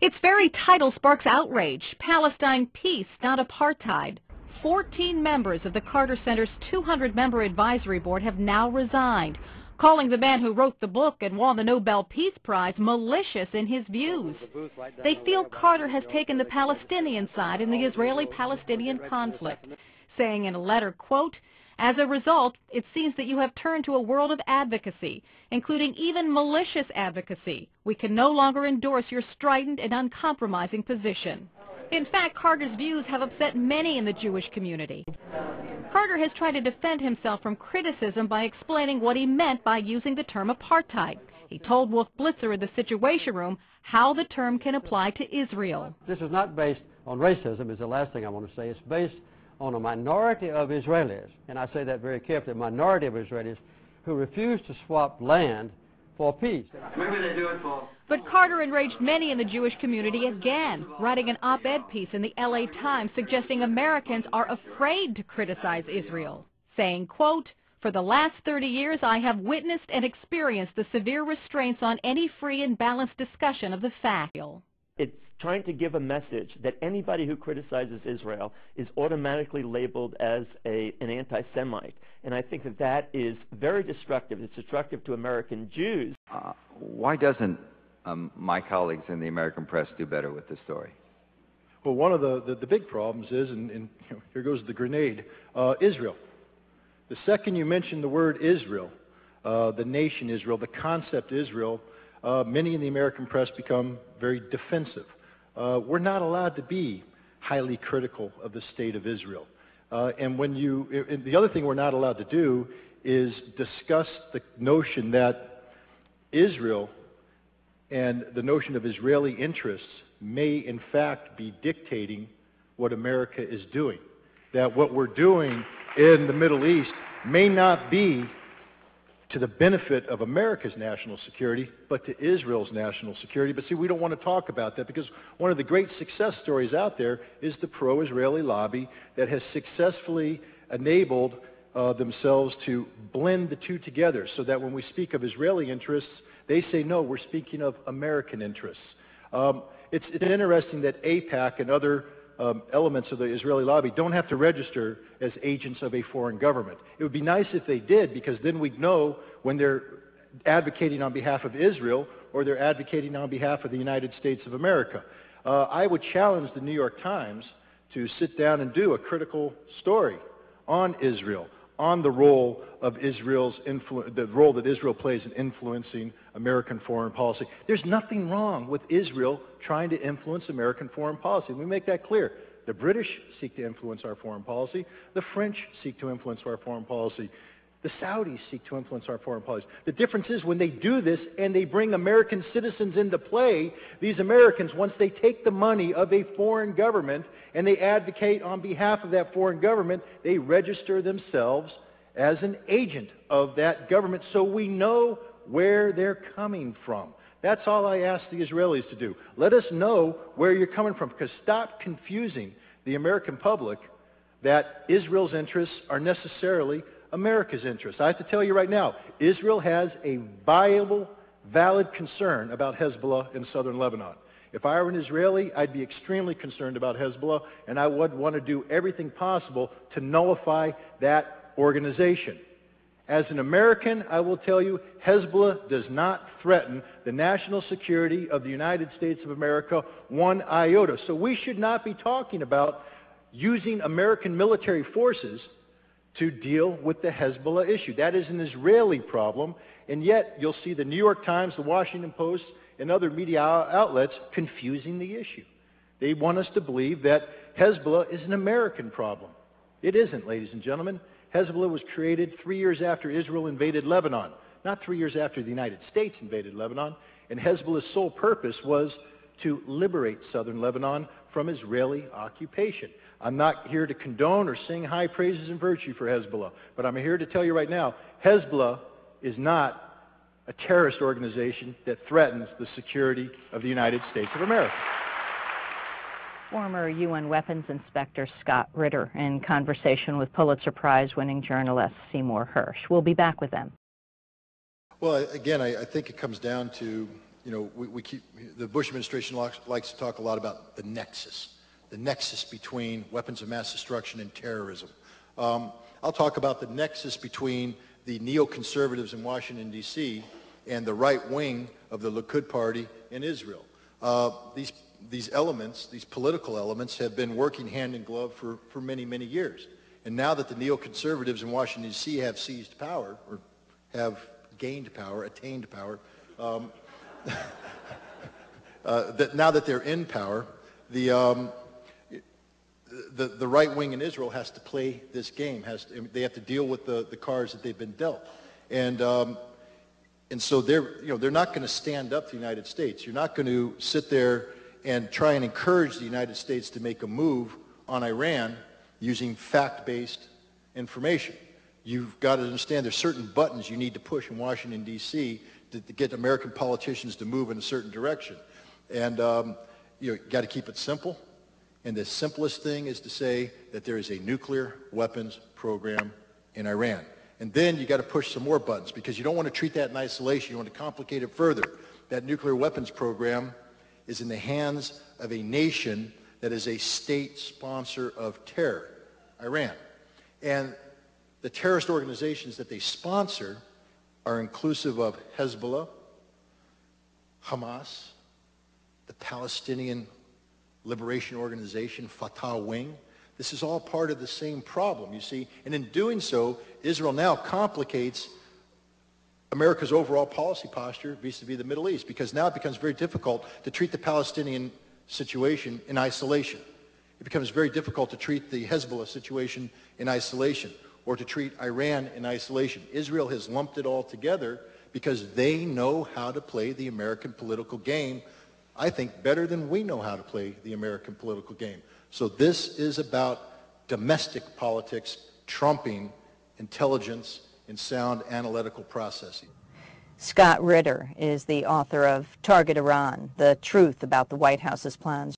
Its very title sparks outrage. Palestine Peace, Not Apartheid. 14 members of the Carter Center's 200-member advisory board have now resigned, calling the man who wrote the book and won the Nobel Peace Prize malicious in his views. They feel Carter has taken the Palestinian side in the Israeli-Palestinian conflict, saying in a letter, quote, "As a result, it seems that you have turned to a world of advocacy, including even malicious advocacy. We can no longer endorse your strident and uncompromising position." In fact, Carter's views have upset many in the Jewish community. Carter has tried to defend himself from criticism by explaining what he meant by using the term apartheid. He told Wolf Blitzer in the Situation Room how the term can apply to Israel. This is not based on racism, is the last thing I want to say. It's based on a minority of Israelis, and I say that very carefully, a minority of Israelis who refuse to swap land for peace. Maybe they do it for... But Carter enraged many in the Jewish community again, writing an op-ed piece in the LA Times suggesting Americans are afraid to criticize Israel, saying, quote, "For the last 30 years I have witnessed and experienced the severe restraints on any free and balanced discussion of the fact." It's trying to give a message that anybody who criticizes Israel is automatically labeled as an anti-Semite. And I think that that is very destructive. It's destructive to American Jews. Why doesn't my colleagues in the American press do better with this story? Well, one of the big problems is, and here goes the grenade, Israel. The second you mention the word Israel, the nation Israel, the concept Israel, many in the American press become very defensive. We're not allowed to be highly critical of the state of Israel. And the other thing we're not allowed to do is discuss the notion that Israel and the notion of Israeli interests may in fact be dictating what America is doing. That what we're doing in the Middle East may not be to the benefit of America's national security, but to Israel's national security. But see, we don't want to talk about that because one of the great success stories out there is the pro-Israeli lobby that has successfully enabled themselves to blend the two together so that when we speak of Israeli interests, they say, no, we're speaking of American interests. It's interesting that AIPAC and other elements of the Israeli lobby don't have to register as agents of a foreign government. It would be nice if they did, because then we'd know when they're advocating on behalf of Israel or they're advocating on behalf of the United States of America. I would challenge the New York Times to sit down and do a critical story on Israel, on the role of the role that Israel plays in influencing American foreign policy. There's nothing wrong with Israel trying to influence American foreign policy. Let me make that clear. The British seek to influence our foreign policy. The French seek to influence our foreign policy. The Saudis seek to influence our foreign policy. The difference is when they do this and they bring American citizens into play, these Americans, once they take the money of a foreign government and they advocate on behalf of that foreign government, they register themselves as an agent of that government so we know where they're coming from. That's all I ask the Israelis to do. Let us know where you're coming from, because stop confusing the American public that Israel's interests are necessarily America's interests. I have to tell you right now, Israel has a viable, valid concern about Hezbollah in southern Lebanon. If I were an Israeli, I'd be extremely concerned about Hezbollah, and I would want to do everything possible to nullify that organization. As an American, I will tell you, Hezbollah does not threaten the national security of the United States of America one iota. So we should not be talking about using American military forces to deal with the Hezbollah issue. That is an Israeli problem, and yet you'll see the New York Times, the Washington Post, and other media outlets confusing the issue. They want us to believe that Hezbollah is an American problem. It isn't, ladies and gentlemen. Hezbollah was created 3 years after Israel invaded Lebanon, not 3 years after the United States invaded Lebanon, and Hezbollah's sole purpose was to liberate southern Lebanon from Israeli occupation. I'm not here to condone or sing high praises and virtue for Hezbollah, but I'm here to tell you right now, Hezbollah is not a terrorist organization that threatens the security of the United States of America. Former UN weapons inspector Scott Ritter in conversation with Pulitzer Prize-winning journalist Seymour Hersh. We'll be back with them. Well, again, I think it comes down to, the Bush administration likes to talk a lot about the nexus between weapons of mass destruction and terrorism. I'll talk about the nexus between the neoconservatives in Washington, D.C. and the right wing of the Likud party in Israel. These elements, these political elements, have been working hand in glove for many, many years. And now that the neoconservatives in Washington, D.C. have seized power, or have gained power, attained power, now that they're in power, the right wing in Israel has to play this game. They have to deal with the cards that they've been dealt, and so they're not going to stand up to the United States. You're not going to sit there and try and encourage the United States to make a move on Iran using fact-based information. You've got to understand there's certain buttons you need to push in Washington, D.C. to get American politicians to move in a certain direction. And you've got to keep it simple. And the simplest thing is to say that there is a nuclear weapons program in Iran. And then you've got to push some more buttons, because you don't want to treat that in isolation. You want to complicate it further. That nuclear weapons program is in the hands of a nation that is a state sponsor of terror, Iran. And the terrorist organizations that they sponsor are inclusive of Hezbollah, Hamas, the Palestinian Liberation Organization, Fatah wing. This is all part of the same problem, you see. And in doing so, Israel now complicates America's overall policy posture vis-a-vis the Middle East, because now it becomes very difficult to treat the Palestinian situation in isolation. It becomes very difficult to treat the Hezbollah situation in isolation, or to treat Iran in isolation. Israel has lumped it all together because they know how to play the American political game, I think, better than we know how to play the American political game. So this is about domestic politics trumping intelligence and sound analytical processing. Scott Ritter is the author of Target Iran, The Truth About the White House's Plans.